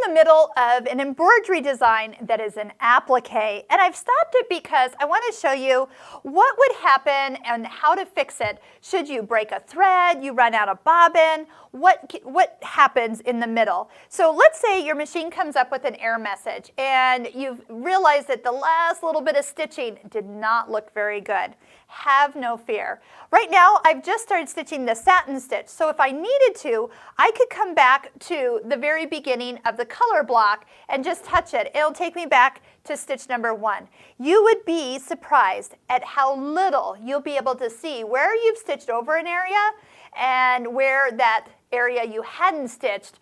the middle of an embroidery design that is an applique, and I've stopped it because I want to show you what would happen and how to fix it should you break a thread, you run out of bobbin, what happens in the middle. So let's say your machine comes up with an error message and you've realized that the last little bit of stitching did not look very good. Have no fear. Right now I've just started stitching the satin stitch, so if I needed to, I could come back to the very beginning of the color block and just touch it. It'll take me back to stitch number 1. You would be surprised at how little you'll be able to see where you've stitched over an area and where that area you hadn't stitched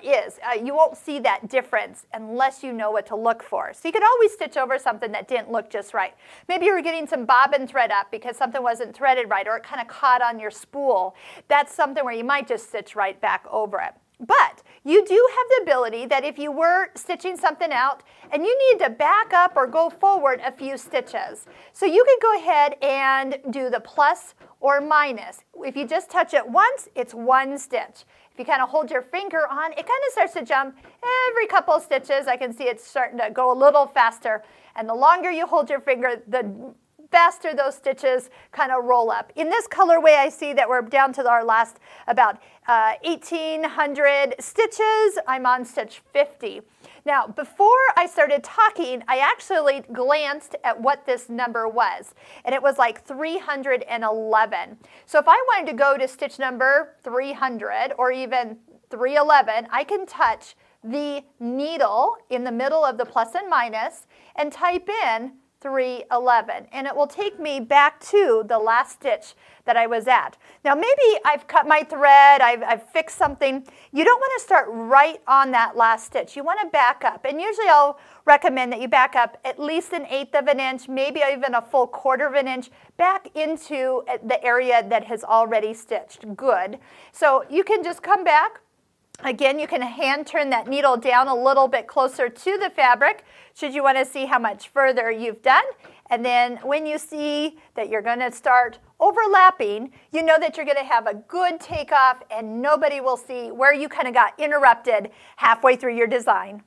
is. You won't see that difference unless you know what to look for. So you could always stitch over something that didn't look just right. Maybe you were getting some bobbin thread up because something wasn't threaded right, or it kind of caught on your spool. That's something where you might just stitch right back over it. But you do have the ability that if you were stitching something out and you need to back up or go forward a few stitches, so you could go ahead and do the plus or minus. If you just touch it once, it's 1 stitch. If you kind of hold your finger on, it kind of starts to jump every couple of stitches. I can see it's starting to go a little faster. And the longer you hold your finger, the faster those stitches kind of roll up. In this colorway, I see that we're down to our last about 1,800 stitches. I'm on stitch 50. Now, before I started talking, I actually glanced at what this number was, and it was like 311. So if I wanted to go to stitch number 300 or even 311, I can touch the needle in the middle of the plus and minus and type in 311, and it will take me back to the last stitch that I was at. Now maybe I've cut my thread, I've fixed something. You don't want to start right on that last stitch. You want to back up, and usually I'll recommend that you back up at least 1/8 of an inch, maybe even a full 1/4 of an inch, back into the area that has already stitched. Good. So you can just come back. Again, you can hand turn that needle down a little bit closer to the fabric should you want to see how much further you've done. And then when you see that you're going to start overlapping, you know that you're going to have a good takeoff and nobody will see where you kind of got interrupted halfway through your design.